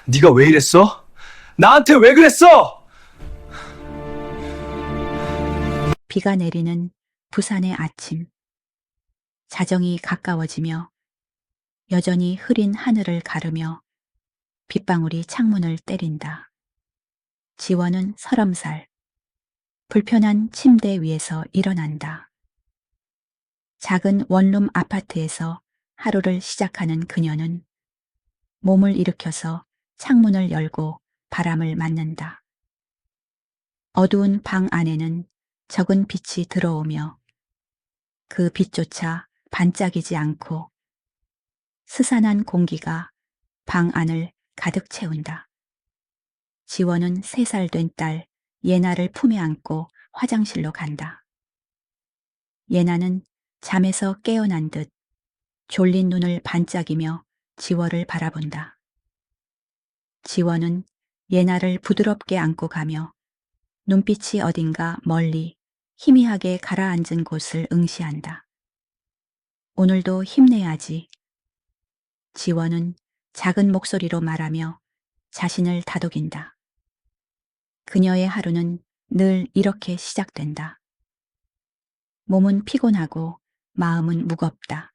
네가 왜 이랬어? 나한테 왜 그랬어? 비가 내리는 부산의 아침. 자정이 가까워지며 여전히 흐린 하늘을 가르며 빗방울이 창문을 때린다. 지원은 30살. 불편한 침대 위에서 일어난다. 작은 원룸 아파트에서 하루를 시작하는 그녀는 몸을 일으켜서 창문을 열고 바람을 맞는다. 어두운 방 안에는 적은 빛이 들어오며 그 빛조차 반짝이지 않고 스산한 공기가 방 안을 가득 채운다. 지원은 3살 된 딸 예나를 품에 안고 화장실로 간다. 예나는 잠에서 깨어난 듯 졸린 눈을 반짝이며 지원을 바라본다. 지원은 예나를 부드럽게 안고 가며 눈빛이 어딘가 멀리 희미하게 가라앉은 곳을 응시한다. 오늘도 힘내야지. 지원은 작은 목소리로 말하며 자신을 다독인다. 그녀의 하루는 늘 이렇게 시작된다. 몸은 피곤하고 마음은 무겁다.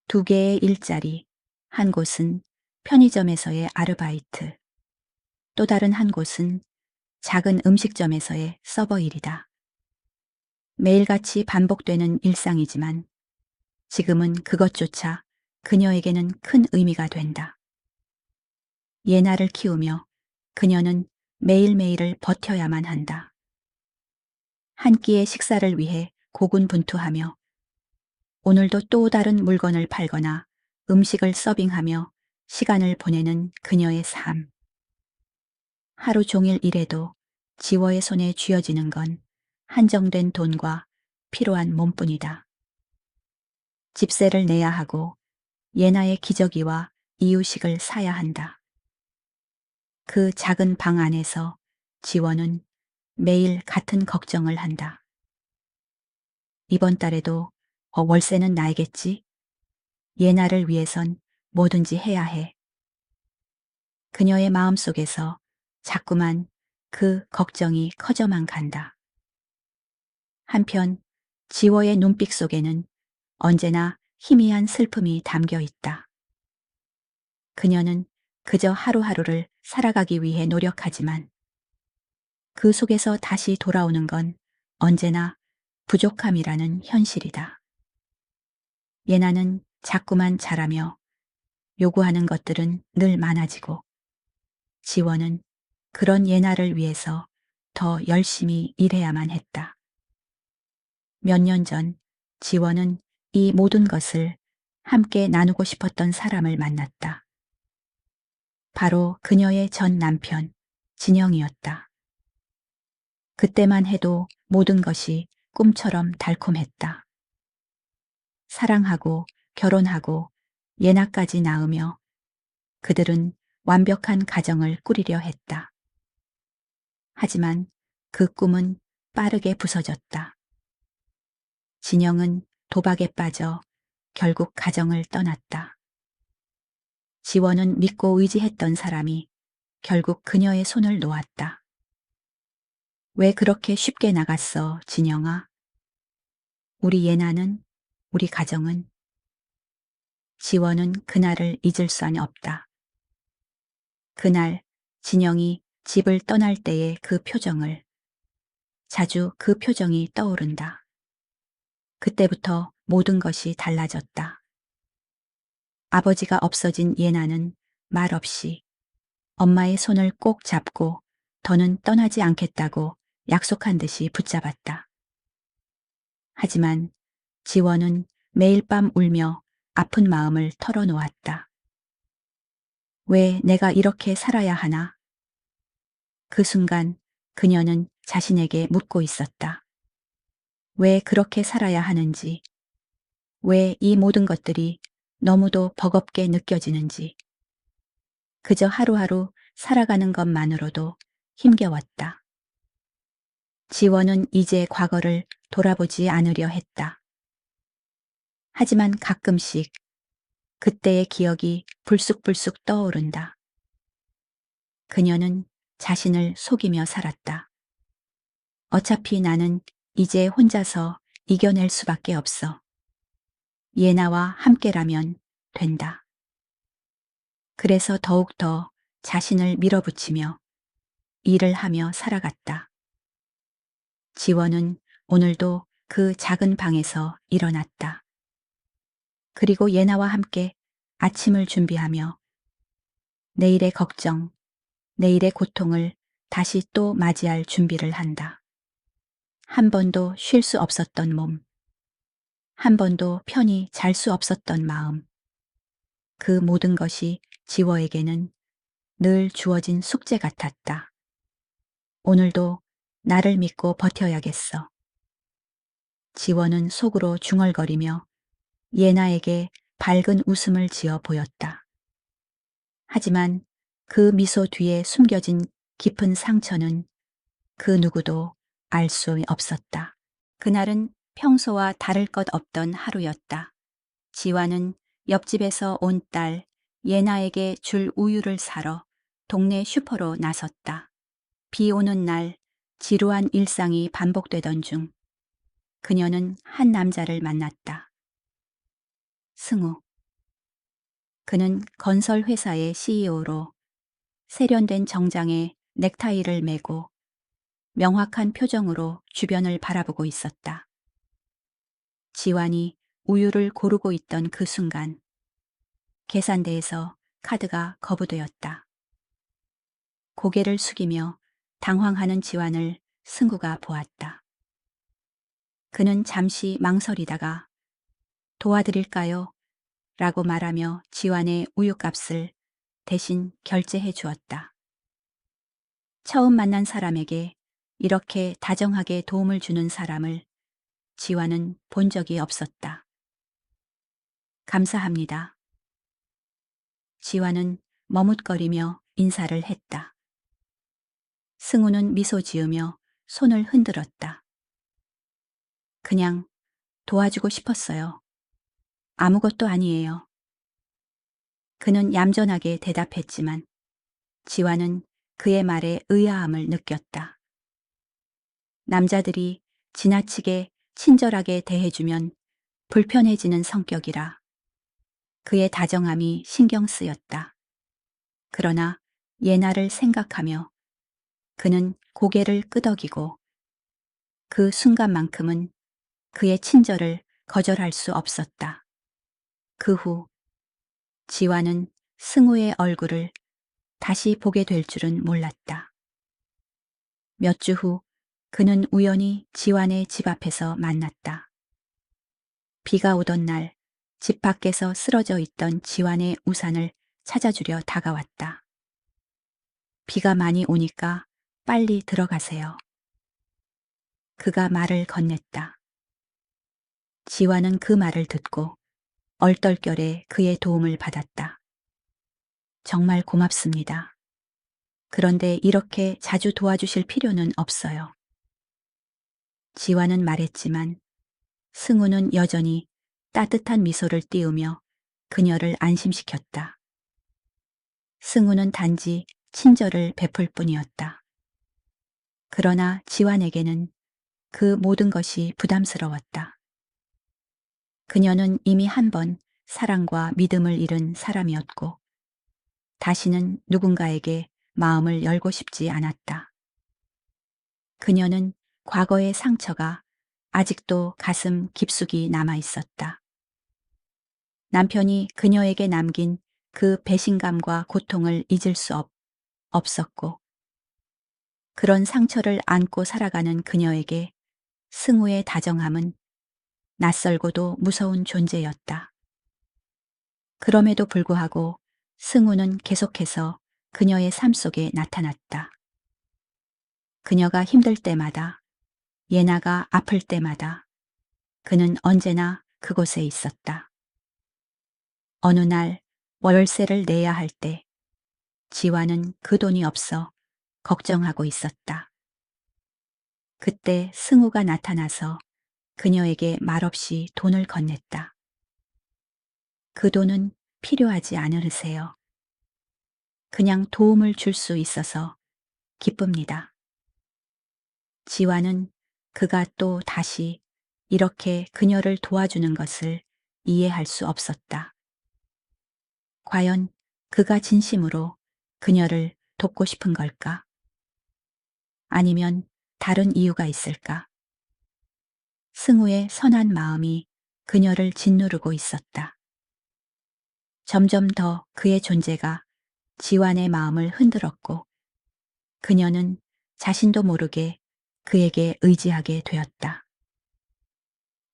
2개의 일자리, 한 곳은 편의점에서의 아르바이트, 또 다른 한 곳은 작은 음식점에서의 서버 일이다. 매일같이 반복되는 일상이지만 지금은 그것조차 그녀에게는 큰 의미가 된다. 예나를 키우며 그녀는 매일매일을 버텨야만 한다. 한 끼의 식사를 위해 고군분투하며 오늘도 또 다른 물건을 팔거나 음식을 서빙하며 시간을 보내는 그녀의 삶. 하루 종일 일해도 지워의 손에 쥐어지는 건 한정된 돈과 필요한 몸뿐이다. 집세를 내야 하고 예나의 기저귀와 이유식을 사야 한다. 그 작은 방 안에서 지원은 매일 같은 걱정을 한다. 이번 달에도 월세는 나야겠지? 예나를 위해선 뭐든지 해야 해. 그녀의 마음속에서 자꾸만 그 걱정이 커져만 간다. 한편 지워의 눈빛 속에는 언제나 희미한 슬픔이 담겨 있다. 그녀는 그저 하루하루를 살아가기 위해 노력하지만 그 속에서 다시 돌아오는 건 언제나 부족함이라는 현실이다. 예나는 자꾸만 자라며 요구하는 것들은 늘 많아지고 지원은 그런 예나를 위해서 더 열심히 일해야만 했다. 몇 년 전 지원은 이 모든 것을 함께 나누고 싶었던 사람을 만났다. 바로 그녀의 전 남편, 진영이었다. 그때만 해도 모든 것이 꿈처럼 달콤했다. 사랑하고 결혼하고 예나까지 낳으며 그들은 완벽한 가정을 꾸리려 했다. 하지만 그 꿈은 빠르게 부서졌다. 진영은 도박에 빠져 결국 가정을 떠났다. 지원은 믿고 의지했던 사람이 결국 그녀의 손을 놓았다. 왜 그렇게 쉽게 나갔어, 진영아? 우리 예나는, 우리 가정은? 지원은 그날을 잊을 수는 없다. 그날 진영이 집을 떠날 때의 그 표정을, 자주 그 표정이 떠오른다. 그때부터 모든 것이 달라졌다. 아버지가 없어진 예나는 말없이 엄마의 손을 꼭 잡고 더는 떠나지 않겠다고 약속한 듯이 붙잡았다. 하지만 지원은 매일 밤 울며 아픈 마음을 털어놓았다. 왜 내가 이렇게 살아야 하나? 그 순간 그녀는 자신에게 묻고 있었다. 왜 그렇게 살아야 하는지, 왜 이 모든 것들이 너무도 버겁게 느껴지는지, 그저 하루하루 살아가는 것만으로도 힘겨웠다. 지원은 이제 과거를 돌아보지 않으려 했다. 하지만 가끔씩 그때의 기억이 불쑥불쑥 떠오른다. 그녀는 자신을 속이며 살았다. 어차피 나는 이제 혼자서 이겨낼 수밖에 없어. 예나와 함께라면 된다. 그래서 더욱더 자신을 밀어붙이며 일을 하며 살아갔다. 지원은 오늘도 그 작은 방에서 일어났다. 그리고 예나와 함께 아침을 준비하며 내일의 걱정, 내일의 고통을 다시 또 맞이할 준비를 한다. 한 번도 쉴 수 없었던 몸, 한 번도 편히 잘 수 없었던 마음, 그 모든 것이 지워에게는 늘 주어진 숙제 같았다. 오늘도 나를 믿고 버텨야겠어. 지원은 속으로 중얼거리며 예나에게 밝은 웃음을 지어 보였다. 하지만 그 미소 뒤에 숨겨진 깊은 상처는 그 누구도 알 수 없었다. 그날은 평소와 다를 것 없던 하루였다. 지화는 옆집에서 온 딸 예나에게 줄 우유를 사러 동네 슈퍼로 나섰다. 비 오는 날 지루한 일상이 반복되던 중 그녀는 한 남자를 만났다. 승우. 그는 건설 회사의 CEO로 세련된 정장에 넥타이를 메고 명확한 표정으로 주변을 바라보고 있었다. 지환이 우유를 고르고 있던 그 순간 계산대에서 카드가 거부되었다. 고개를 숙이며 당황하는 지환을 승구가 보았다. 그는 잠시 망설이다가 도와드릴까요? 라고 말하며 지환의 우유값을 대신 결제해 주었다. 처음 만난 사람에게 이렇게 다정하게 도움을 주는 사람을 지환은 본 적이 없었다. 감사합니다. 지환은 머뭇거리며 인사를 했다. 승우는 미소 지으며 손을 흔들었다. 그냥 도와주고 싶었어요. 아무것도 아니에요. 그는 얌전하게 대답했지만 지환은 그의 말에 의아함을 느꼈다. 남자들이 지나치게 친절하게 대해주면 불편해지는 성격이라 그의 다정함이 신경 쓰였다. 그러나 예나를 생각하며 그는 고개를 끄덕이고 그 순간만큼은 그의 친절을 거절할 수 없었다. 그 후 지화는 승우의 얼굴을 다시 보게 될 줄은 몰랐다. 몇 주 후 그는 우연히 지환의 집 앞에서 만났다. 비가 오던 날 집 밖에서 쓰러져 있던 지환의 우산을 찾아주려 다가왔다. 비가 많이 오니까 빨리 들어가세요. 그가 말을 건넸다. 지환은 그 말을 듣고 얼떨결에 그의 도움을 받았다. 정말 고맙습니다. 그런데 이렇게 자주 도와주실 필요는 없어요. 지환은 말했지만 승우는 여전히 따뜻한 미소를 띄우며 그녀를 안심시켰다. 승우는 단지 친절을 베풀 뿐이었다. 그러나 지환에게는 그 모든 것이 부담스러웠다. 그녀는 이미 한 번 사랑과 믿음을 잃은 사람이었고 다시는 누군가에게 마음을 열고 싶지 않았다. 그녀는 과거의 상처가 아직도 가슴 깊숙이 남아 있었다. 남편이 그녀에게 남긴 그 배신감과 고통을 잊을 수 없었고 그런 상처를 안고 살아가는 그녀에게 승우의 다정함은 낯설고도 무서운 존재였다. 그럼에도 불구하고 승우는 계속해서 그녀의 삶 속에 나타났다. 그녀가 힘들 때마다, 예나가 아플 때마다 그는 언제나 그곳에 있었다. 어느 날 월세를 내야 할 때 지화는 그 돈이 없어 걱정하고 있었다. 그때 승우가 나타나서 그녀에게 말없이 돈을 건넸다. 그 돈은 필요하지 않으세요. 그냥 도움을 줄 수 있어서 기쁩니다. 지화는 그가 또 다시 이렇게 그녀를 도와주는 것을 이해할 수 없었다. 과연 그가 진심으로 그녀를 돕고 싶은 걸까? 아니면 다른 이유가 있을까? 승우의 선한 마음이 그녀를 짓누르고 있었다. 점점 더 그의 존재가 지완의 마음을 흔들었고 그녀는 자신도 모르게 그에게 의지하게 되었다.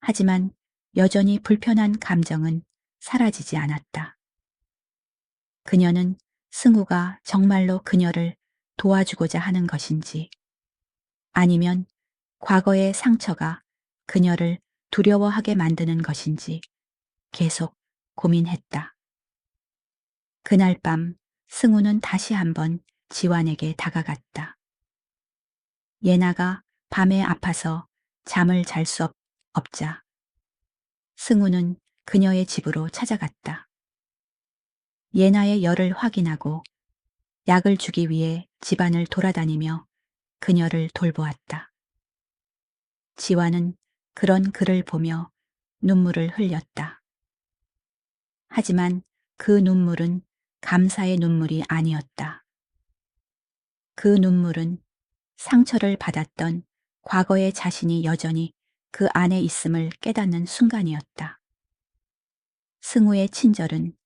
하지만 여전히 불편한 감정은 사라지지 않았다. 그녀는 승우가 정말로 그녀를 도와주고자 하는 것인지 아니면 과거의 상처가 그녀를 두려워하게 만드는 것인지 계속 고민했다. 그날 밤 승우는 다시 한번 지완에게 다가갔다. 예나가 밤에 아파서 잠을 잘 수 없자 승우는 그녀의 집으로 찾아갔다. 예나의 열을 확인하고 약을 주기 위해 집안을 돌아다니며 그녀를 돌보았다. 지완은 그런 그를 보며 눈물을 흘렸다. 하지만 그 눈물은 감사의 눈물이 아니었다. 그 눈물은 상처를 받았던 과거의 자신이 여전히 그 안에 있음을 깨닫는 순간이었다. 승우의 친절은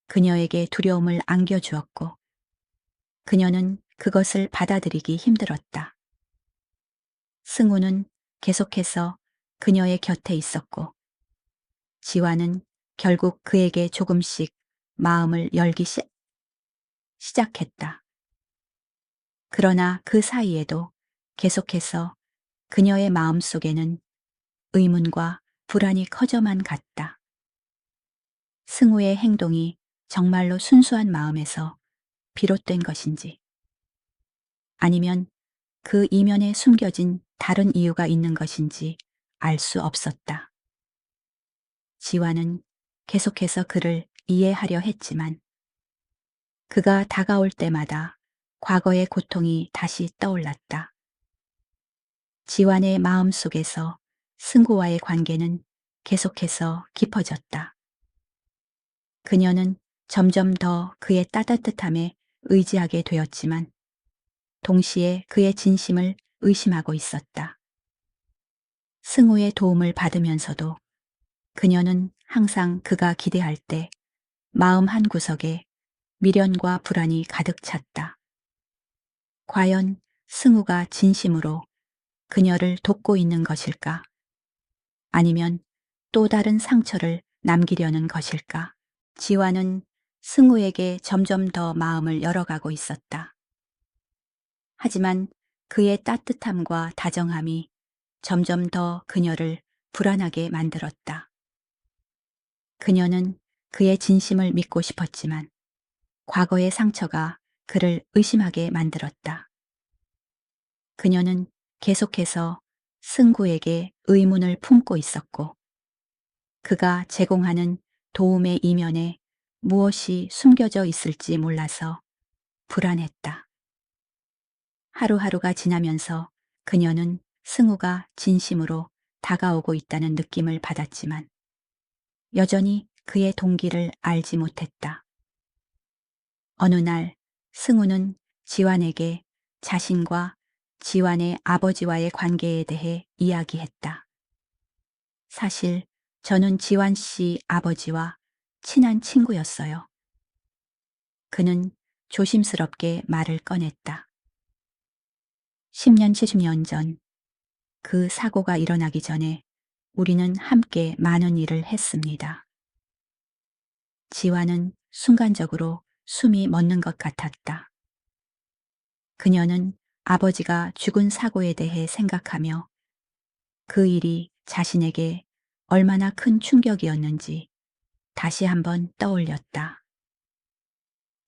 그녀에게 두려움을 안겨주었고 그녀는 그것을 받아들이기 힘들었다. 승우는 계속해서 그녀의 곁에 있었고 지완은 결국 그에게 조금씩 마음을 열기 시작했다. 그러나 그 사이에도 계속해서 그녀의 마음 속에는 의문과 불안이 커져만 갔다. 승우의 행동이 정말로 순수한 마음에서 비롯된 것인지 아니면 그 이면에 숨겨진 다른 이유가 있는 것인지 알 수 없었다. 지완은 계속해서 그를 이해하려 했지만 그가 다가올 때마다 과거의 고통이 다시 떠올랐다. 지완의 마음 속에서 승구와의 관계는 계속해서 깊어졌다. 그녀는 점점 더 그의 따뜻함에 의지하게 되었지만 동시에 그의 진심을 의심하고 있었다. 승우의 도움을 받으면서도 그녀는 항상 그가 기대할 때 마음 한구석에 미련과 불안이 가득 찼다. 과연 승우가 진심으로 그녀를 돕고 있는 것일까? 아니면 또 다른 상처를 남기려는 것일까? 지화는 승우에게 점점 더 마음을 열어가고 있었다. 하지만 그의 따뜻함과 다정함이 점점 더 그녀를 불안하게 만들었다. 그녀는 그의 진심을 믿고 싶었지만 과거의 상처가 그를 의심하게 만들었다. 그녀는 계속해서 승구에게 의문을 품고 있었고 그가 제공하는 도움의 이면에 무엇이 숨겨져 있을지 몰라서 불안했다. 하루하루가 지나면서 그녀는 승우가 진심으로 다가오고 있다는 느낌을 받았지만 여전히 그의 동기를 알지 못했다. 어느 날 승우는 지완에게 자신과 지완의 아버지와의 관계에 대해 이야기했다. 사실 저는 지완 씨 아버지와 친한 친구였어요. 그는 조심스럽게 말을 꺼냈다. 10년, 70년 전 그 사고가 일어나기 전에 우리는 함께 많은 일을 했습니다. 지완은 순간적으로 숨이 멎는 것 같았다. 그녀는 아버지가 죽은 사고에 대해 생각하며 그 일이 자신에게 얼마나 큰 충격이었는지 다시 한번 떠올렸다.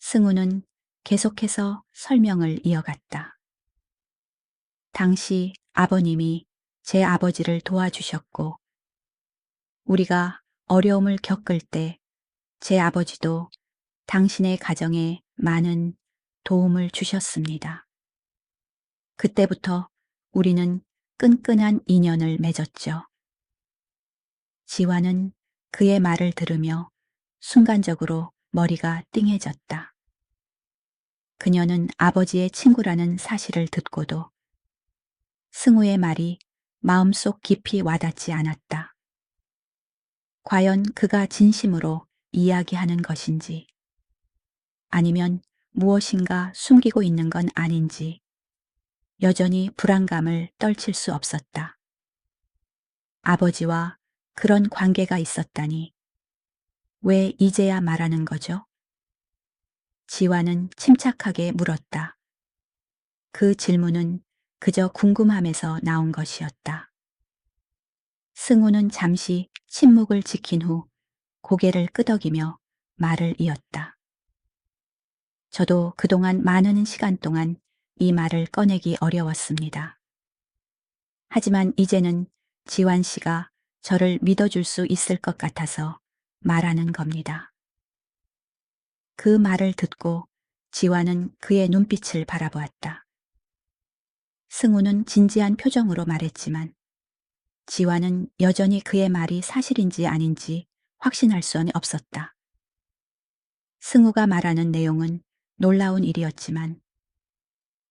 승우는 계속해서 설명을 이어갔다. 당시 아버님이 제 아버지를 도와주셨고, 우리가 어려움을 겪을 때 제 아버지도 당신의 가정에 많은 도움을 주셨습니다. 그때부터 우리는 끈끈한 인연을 맺었죠. 지화는 그의 말을 들으며 순간적으로 머리가 띵해졌다. 그녀는 아버지의 친구라는 사실을 듣고도 승우의 말이 마음속 깊이 와닿지 않았다. 과연 그가 진심으로 이야기하는 것인지, 아니면 무엇인가 숨기고 있는 건 아닌지 여전히 불안감을 떨칠 수 없었다. 아버지와 그런 관계가 있었다니 왜 이제야 말하는 거죠? 지화는 침착하게 물었다. 그 질문은 그저 궁금함에서 나온 것이었다. 승우는 잠시 침묵을 지킨 후 고개를 끄덕이며 말을 이었다. 저도 그동안 많은 시간 동안 이 말을 꺼내기 어려웠습니다. 하지만 이제는 지환 씨가 저를 믿어줄 수 있을 것 같아서 말하는 겁니다. 그 말을 듣고 지환은 그의 눈빛을 바라보았다. 승우는 진지한 표정으로 말했지만 지환은 여전히 그의 말이 사실인지 아닌지 확신할 수는 없었다. 승우가 말하는 내용은 놀라운 일이었지만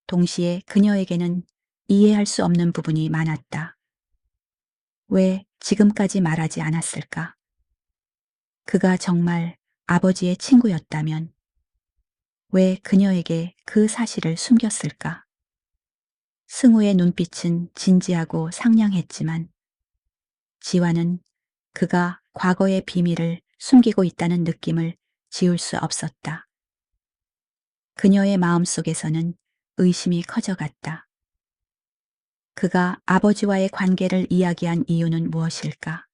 동시에 그녀에게는 이해할 수 없는 부분이 많았다. 왜 지금까지 말하지 않았을까? 그가 정말 아버지의 친구였다면 왜 그녀에게 그 사실을 숨겼을까? 승우의 눈빛은 진지하고 상냥했지만 지화는 그가 과거의 비밀을 숨기고 있다는 느낌을 지울 수 없었다. 그녀의 마음속에서는 의심이 커져갔다. 그가 아버지와의 관계를 이야기한 이유는 무엇일까?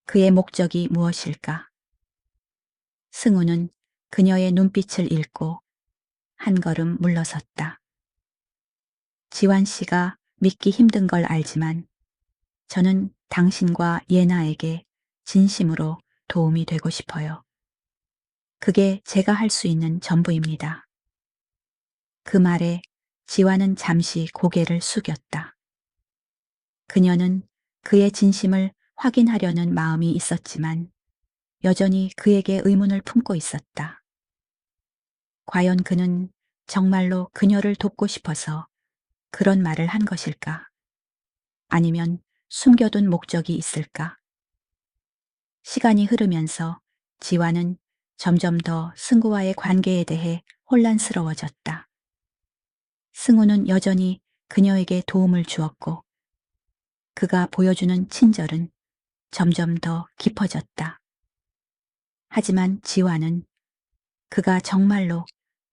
그의 목적이 무엇일까? 승우는 그녀의 눈빛을 읽고 한 걸음 물러섰다. 지환 씨가 믿기 힘든 걸 알지만 저는 당신과 예나에게 진심으로 도움이 되고 싶어요. 그게 제가 할 수 있는 전부입니다. 그 말에 지환은 잠시 고개를 숙였다. 그녀는 그의 진심을 확인하려는 마음이 있었지만 여전히 그에게 의문을 품고 있었다. 과연 그는 정말로 그녀를 돕고 싶어서 그런 말을 한 것일까? 아니면 숨겨둔 목적이 있을까? 시간이 흐르면서 지화는 점점 더 승구와의 관계에 대해 혼란스러워졌다. 승우는 여전히 그녀에게 도움을 주었고 그가 보여주는 친절은 점점 더 깊어졌다. 하지만 지화는 그가 정말로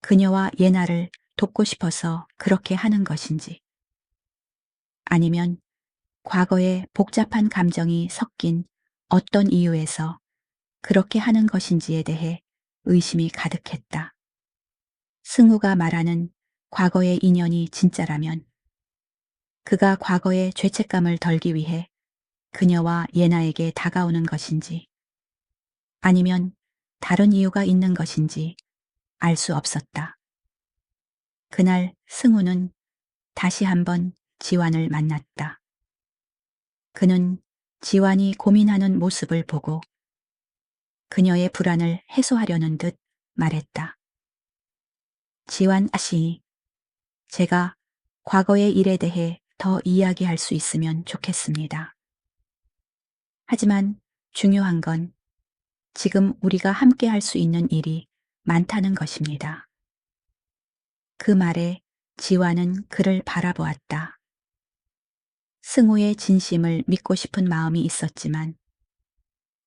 그녀와 예나를 돕고 싶어서 그렇게 하는 것인지, 아니면 과거의 복잡한 감정이 섞인 어떤 이유에서 그렇게 하는 것인지에 대해 의심이 가득했다. 승우가 말하는 과거의 인연이 진짜라면 그가 과거의 죄책감을 덜기 위해 그녀와 예나에게 다가오는 것인지, 아니면 다른 이유가 있는 것인지 알 수 없었다. 그날 승우는 다시 한번 지환을 만났다. 그는 지환이 고민하는 모습을 보고 그녀의 불안을 해소하려는 듯 말했다. 지환 씨, 제가 과거의 일에 대해 더 이야기할 수 있으면 좋겠습니다. 하지만 중요한 건 지금 우리가 함께 할 수 있는 일이 많다는 것입니다. 그 말에 지환은 그를 바라보았다. 승우의 진심을 믿고 싶은 마음이 있었지만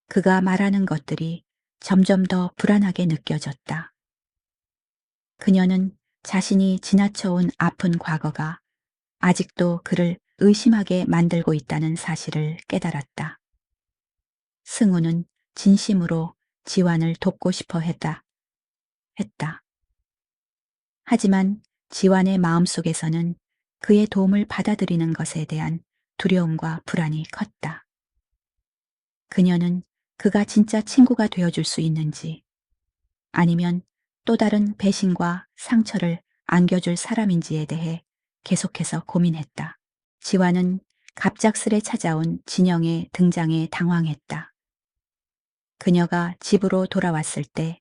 그가 말하는 것들이 점점 더 불안하게 느껴졌다. 그녀는 자신이 지나쳐온 아픈 과거가 아직도 그를 의심하게 만들고 있다는 사실을 깨달았다. 승우는 진심으로 지환을 돕고 싶어 했다. 하지만 지환의 마음속에서는 그의 도움을 받아들이는 것에 대한 두려움과 불안이 컸다. 그녀는 그가 진짜 친구가 되어줄 수 있는지, 아니면 또 다른 배신과 상처를 안겨줄 사람인지에 대해 계속해서 고민했다. 지화는 갑작스레 찾아온 진영의 등장에 당황했다. 그녀가 집으로 돌아왔을 때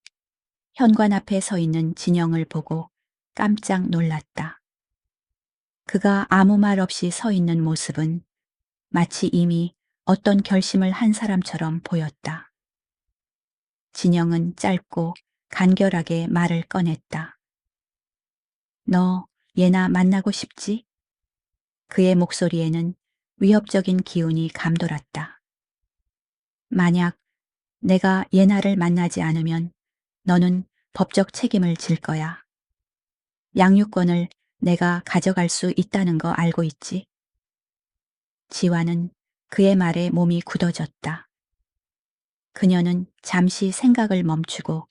현관 앞에 서 있는 진영을 보고 깜짝 놀랐다. 그가 아무 말 없이 서 있는 모습은 마치 이미 어떤 결심을 한 사람처럼 보였다. 진영은 짧고 간결하게 말을 꺼냈다. 너 얘나 만나고 싶지? 그의 목소리에는 위협적인 기운이 감돌았다. 만약 내가 예나를 만나지 않으면 너는 법적 책임을 질 거야. 양육권을 내가 가져갈 수 있다는 거 알고 있지? 지화는 그의 말에 몸이 굳어졌다. 그녀는 잠시 생각을 멈추고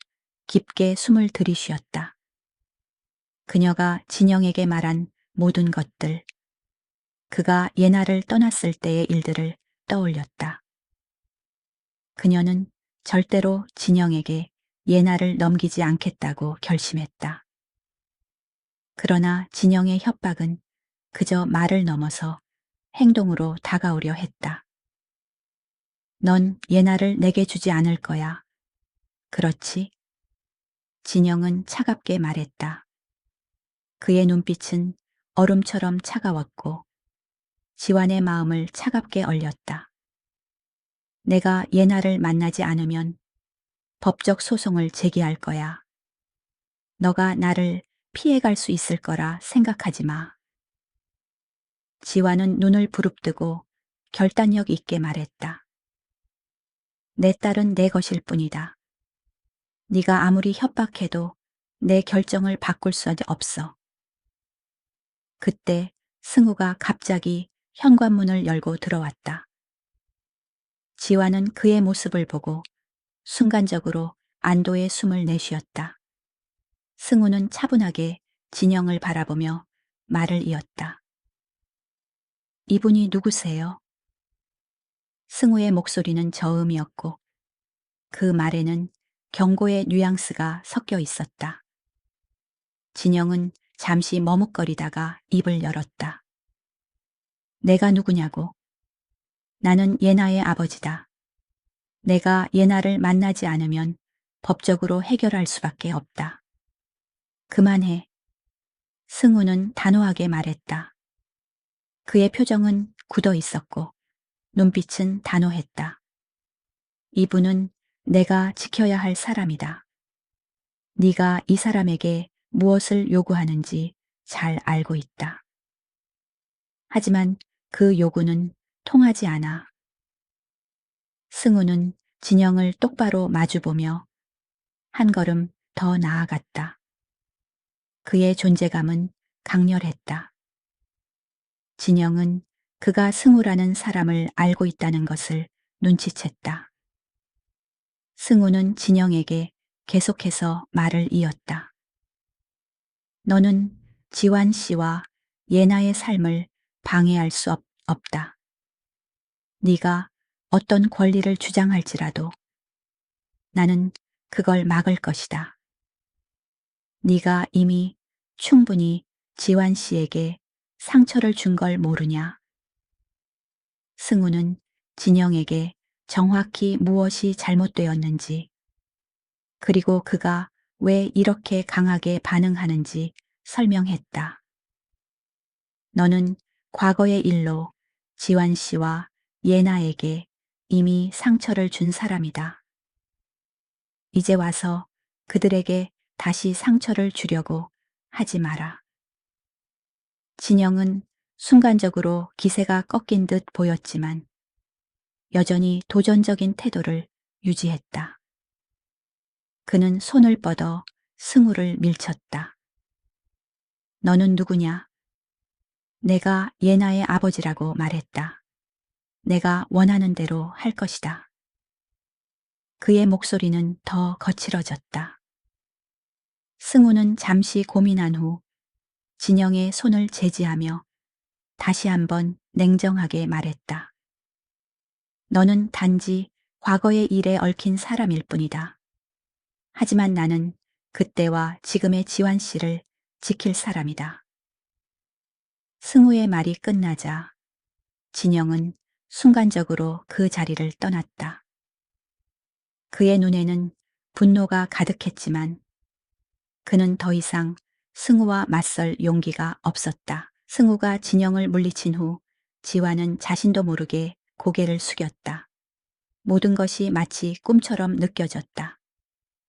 깊게 숨을 들이쉬었다. 그녀가 진영에게 말한 모든 것들, 그가 예나를 떠났을 때의 일들을 떠올렸다. 그녀는 절대로 진영에게 예나를 넘기지 않겠다고 결심했다. 그러나 진영의 협박은 그저 말을 넘어서 행동으로 다가오려 했다. 넌 예나를 내게 주지 않을 거야. 그렇지? 진영은 차갑게 말했다. 그의 눈빛은 얼음처럼 차가웠고 지완의 마음을 차갑게 얼렸다. 내가 예나를 만나지 않으면 법적 소송을 제기할 거야. 너가 나를 피해갈 수 있을 거라 생각하지 마. 지완은 눈을 부릅뜨고 결단력 있게 말했다. 내 딸은 내 것일 뿐이다. 네가 아무리 협박해도 내 결정을 바꿀 수 없어. 그때 승우가 갑자기 현관문을 열고 들어왔다. 지완은 그의 모습을 보고 순간적으로 안도의 숨을 내쉬었다. 승우는 차분하게 진영을 바라보며 말을 이었다. 이분이 누구세요? 승우의 목소리는 저음이었고 그 말에는 경고의 뉘앙스가 섞여 있었다. 진영은 잠시 머뭇거리다가 입을 열었다. 내가 누구냐고? 나는 예나의 아버지다. 내가 예나를 만나지 않으면 법적으로 해결할 수밖에 없다. 그만해. 승우는 단호하게 말했다. 그의 표정은 굳어 있었고 눈빛은 단호했다. 이분은 내가 지켜야 할 사람이다. 네가 이 사람에게 무엇을 요구하는지 잘 알고 있다. 하지만 그 요구는 통하지 않아. 승우는 진영을 똑바로 마주보며 한 걸음 더 나아갔다. 그의 존재감은 강렬했다. 진영은 그가 승우라는 사람을 알고 있다는 것을 눈치챘다. 승우는 진영에게 계속해서 말을 이었다. 너는 지완 씨와 예나의 삶을 방해할 수 없다. 네가 어떤 권리를 주장할지라도 나는 그걸 막을 것이다. 네가 이미 충분히 지완 씨에게 상처를 준 걸 모르냐? 승우는 진영에게 정확히 무엇이 잘못되었는지, 그리고 그가 왜 이렇게 강하게 반응하는지 설명했다. 너는 과거의 일로 지완 씨와 예나에게 이미 상처를 준 사람이다. 이제 와서 그들에게 다시 상처를 주려고 하지 마라. 진영은 순간적으로 기세가 꺾인 듯 보였지만 여전히 도전적인 태도를 유지했다. 그는 손을 뻗어 승우를 밀쳤다. 너는 누구냐? 내가 예나의 아버지라고 말했다. 내가 원하는 대로 할 것이다. 그의 목소리는 더 거칠어졌다. 승우는 잠시 고민한 후 진영의 손을 제지하며 다시 한번 냉정하게 말했다. 너는 단지 과거의 일에 얽힌 사람일 뿐이다. 하지만 나는 그때와 지금의 지환 씨를 지킬 사람이다. 승우의 말이 끝나자 진영은 순간적으로 그 자리를 떠났다. 그의 눈에는 분노가 가득했지만 그는 더 이상 승우와 맞설 용기가 없었다. 승우가 진영을 물리친 후 지환은 자신도 모르게 고개를 숙였다. 모든 것이 마치 꿈처럼 느껴졌다.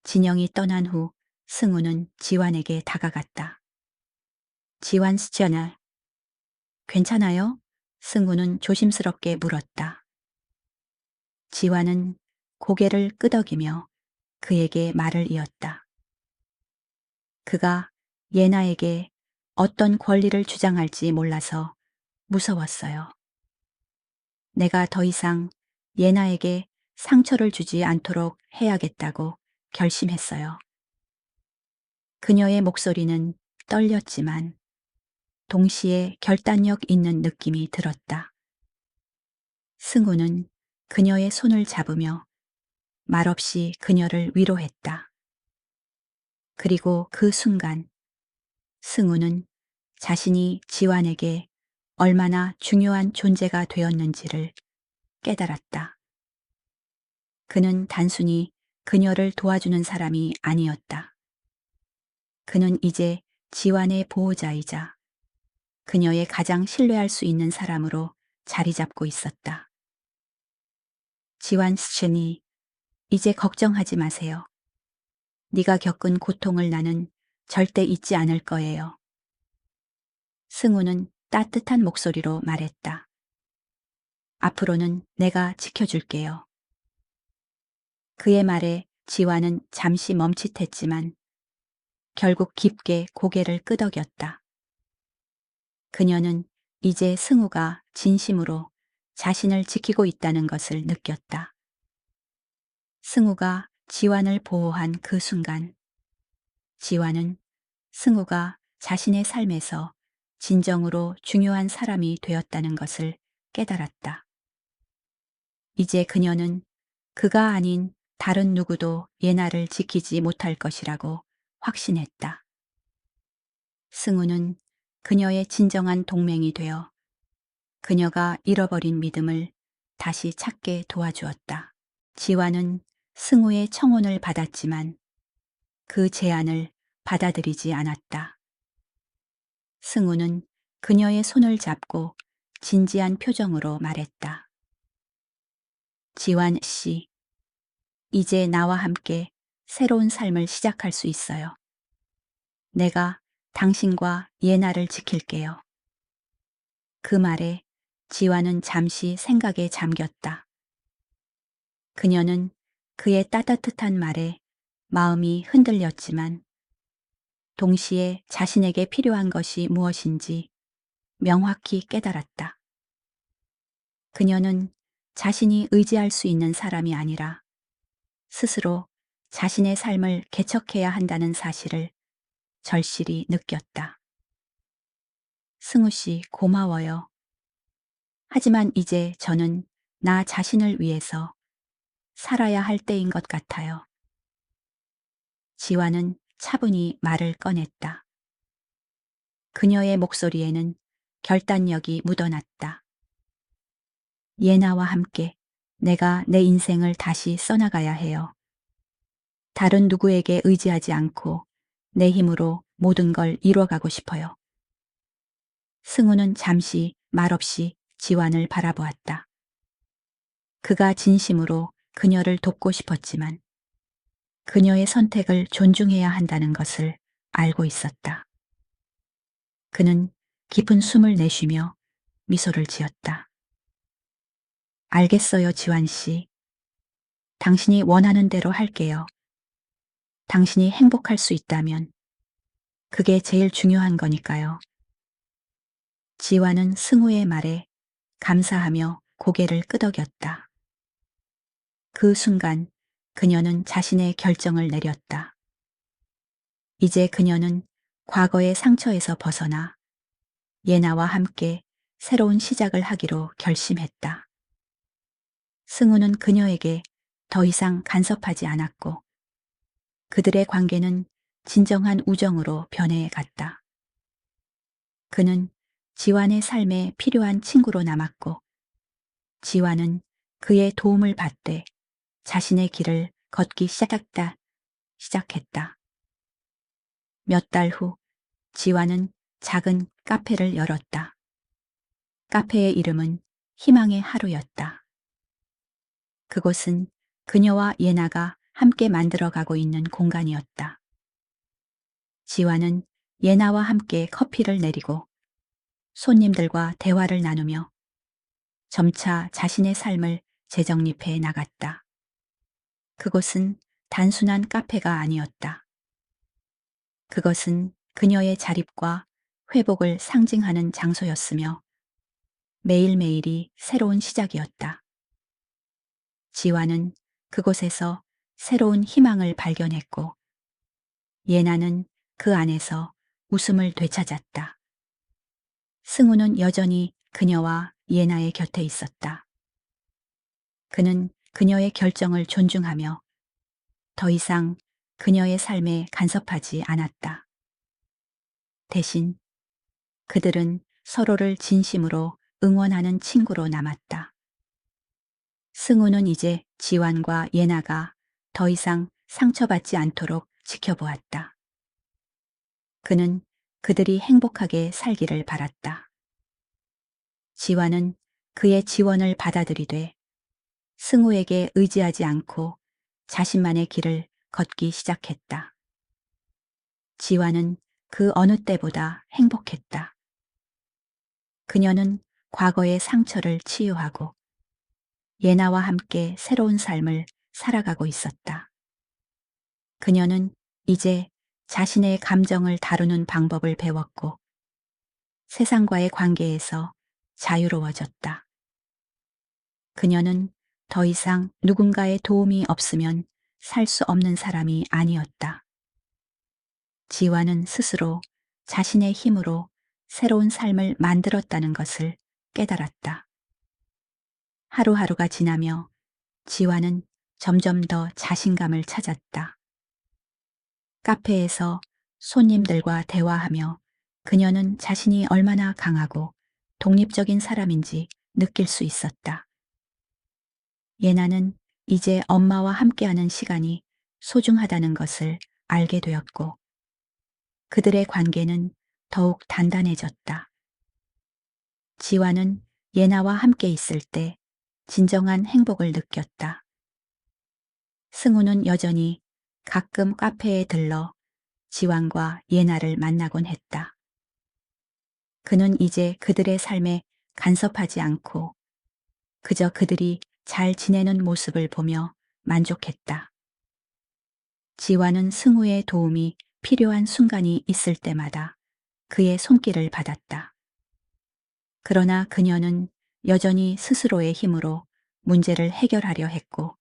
진영이 떠난 후 승우는 지환에게 다가갔다. 지환 씨잖아. 괜찮아요? 승우는 조심스럽게 물었다. 지환은 고개를 끄덕이며 그에게 말을 이었다. 그가 예나에게 어떤 권리를 주장할지 몰라서 무서웠어요. 내가 더 이상 예나에게 상처를 주지 않도록 해야겠다고 결심했어요. 그녀의 목소리는 떨렸지만 동시에 결단력 있는 느낌이 들었다. 승우는 그녀의 손을 잡으며 말없이 그녀를 위로했다. 그리고 그 순간 승우는 자신이 지환에게 얼마나 중요한 존재가 되었는지를 깨달았다. 그는 단순히 그녀를 도와주는 사람이 아니었다. 그는 이제 지환의 보호자이자 그녀의 가장 신뢰할 수 있는 사람으로 자리 잡고 있었다. 지환 씨니 이제 걱정하지 마세요. 네가 겪은 고통을 나는 절대 잊지 않을 거예요. 승우는 따뜻한 목소리로 말했다. 앞으로는 내가 지켜줄게요. 그의 말에 지환은 잠시 멈칫했지만 결국 깊게 고개를 끄덕였다. 그녀는 이제 승우가 진심으로 자신을 지키고 있다는 것을 느꼈다. 승우가 지환을 보호한 그 순간, 지환은 승우가 자신의 삶에서 진정으로 중요한 사람이 되었다는 것을 깨달았다. 이제 그녀는 그가 아닌 다른 누구도 예나를 지키지 못할 것이라고 확신했다. 승우는 그녀의 진정한 동맹이 되어 그녀가 잃어버린 믿음을 다시 찾게 도와주었다. 지환은 승우의 청혼을 받았지만 그 제안을 받아들이지 않았다. 승우는 그녀의 손을 잡고 진지한 표정으로 말했다. 지환 씨, 이제 나와 함께 새로운 삶을 시작할 수 있어요. 내가 당신과 예나를 지킬게요. 그 말에 지환은 잠시 생각에 잠겼다. 그녀는 그의 따뜻한 말에 마음이 흔들렸지만 동시에 자신에게 필요한 것이 무엇인지 명확히 깨달았다. 그녀는 자신이 의지할 수 있는 사람이 아니라 스스로 자신의 삶을 개척해야 한다는 사실을 절실히 느꼈다. 승우 씨 고마워요. 하지만 이제 저는 나 자신을 위해서 살아야 할 때인 것 같아요. 지환은 차분히 말을 꺼냈다. 그녀의 목소리에는 결단력이 묻어났다. 예나와 함께 내가 내 인생을 다시 써나가야 해요. 다른 누구에게 의지하지 않고 내 힘으로 모든 걸 이뤄가고 싶어요. 승우는 잠시 말없이 지환을 바라보았다. 그가 진심으로 그녀를 돕고 싶었지만 그녀의 선택을 존중해야 한다는 것을 알고 있었다. 그는 깊은 숨을 내쉬며 미소를 지었다. 알겠어요, 지환 씨. 당신이 원하는 대로 할게요. 당신이 행복할 수 있다면 그게 제일 중요한 거니까요. 지환은 승우의 말에 감사하며 고개를 끄덕였다. 그 순간 그녀는 자신의 결정을 내렸다. 이제 그녀는 과거의 상처에서 벗어나 예나와 함께 새로운 시작을 하기로 결심했다. 승우는 그녀에게 더 이상 간섭하지 않았고 그들의 관계는 진정한 우정으로 변해 갔다. 그는 지완의 삶에 필요한 친구로 남았고, 지완은 그의 도움을 받되 자신의 길을 걷기 시작했다. 몇 달 후, 지완은 작은 카페를 열었다. 카페의 이름은 희망의 하루였다. 그곳은 그녀와 예나가 함께 만들어가고 있는 공간이었다. 지완은 예나와 함께 커피를 내리고 손님들과 대화를 나누며 점차 자신의 삶을 재정립해 나갔다. 그곳은 단순한 카페가 아니었다. 그것은 그녀의 자립과 회복을 상징하는 장소였으며 매일매일이 새로운 시작이었다. 지완은 그곳에서 새로운 희망을 발견했고 예나는 그 안에서 웃음을 되찾았다. 승우는 여전히 그녀와 예나의 곁에 있었다. 그는 그녀의 결정을 존중하며 더 이상 그녀의 삶에 간섭하지 않았다. 대신 그들은 서로를 진심으로 응원하는 친구로 남았다. 승우는 이제 지완과 예나가 더 이상 상처받지 않도록 지켜보았다. 그는 그들이 행복하게 살기를 바랐다. 지완은 그의 지원을 받아들이되 승우에게 의지하지 않고 자신만의 길을 걷기 시작했다. 지완은 그 어느 때보다 행복했다. 그녀는 과거의 상처를 치유하고 예나와 함께 새로운 삶을 살아가고 있었다. 그녀는 이제 자신의 감정을 다루는 방법을 배웠고 세상과의 관계에서 자유로워졌다. 그녀는 더 이상 누군가의 도움이 없으면 살 수 없는 사람이 아니었다. 지완은 스스로 자신의 힘으로 새로운 삶을 만들었다는 것을 깨달았다. 하루하루가 지나며 지완은 점점 더 자신감을 찾았다. 카페에서 손님들과 대화하며 그녀는 자신이 얼마나 강하고 독립적인 사람인지 느낄 수 있었다. 예나는 이제 엄마와 함께하는 시간이 소중하다는 것을 알게 되었고 그들의 관계는 더욱 단단해졌다. 지완은 예나와 함께 있을 때 진정한 행복을 느꼈다. 승우는 여전히 가끔 카페에 들러 지완과 예나를 만나곤 했다. 그는 이제 그들의 삶에 간섭하지 않고 그저 그들이 잘 지내는 모습을 보며 만족했다. 지완은 승우의 도움이 필요한 순간이 있을 때마다 그의 손길을 받았다. 그러나 그녀는 여전히 스스로의 힘으로 문제를 해결하려 했고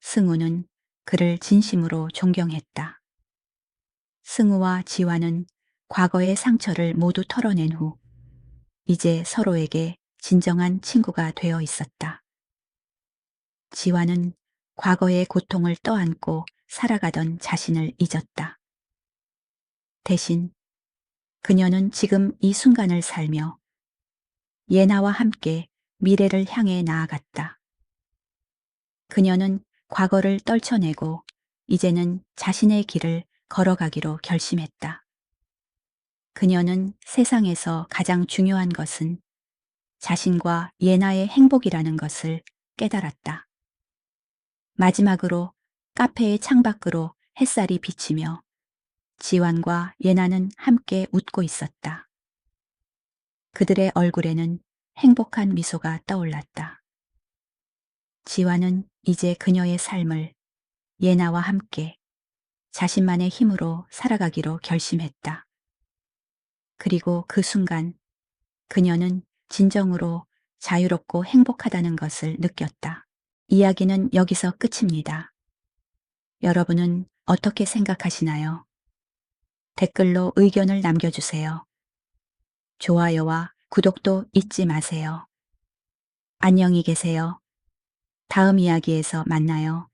승우는 그를 진심으로 존경했다. 승우와 지완은 과거의 상처를 모두 털어낸 후 이제 서로에게 진정한 친구가 되어 있었다. 지완은 과거의 고통을 떠안고 살아가던 자신을 잊었다. 대신 그녀는 지금 이 순간을 살며 예나와 함께 미래를 향해 나아갔다. 그녀는 과거를 떨쳐내고 이제는 자신의 길을 걸어가기로 결심했다. 그녀는 세상에서 가장 중요한 것은 자신과 예나의 행복이라는 것을 깨달았다. 마지막으로 카페의 창밖으로 햇살이 비치며 지완과 예나는 함께 웃고 있었다. 그들의 얼굴에는 행복한 미소가 떠올랐다. 지완은 이제 그녀의 삶을 예나와 함께 자신만의 힘으로 살아가기로 결심했다. 그리고 그 순간 그녀는 진정으로 자유롭고 행복하다는 것을 느꼈다. 이야기는 여기서 끝입니다. 여러분은 어떻게 생각하시나요? 댓글로 의견을 남겨주세요. 좋아요와 구독도 잊지 마세요. 안녕히 계세요. 다음 이야기에서 만나요.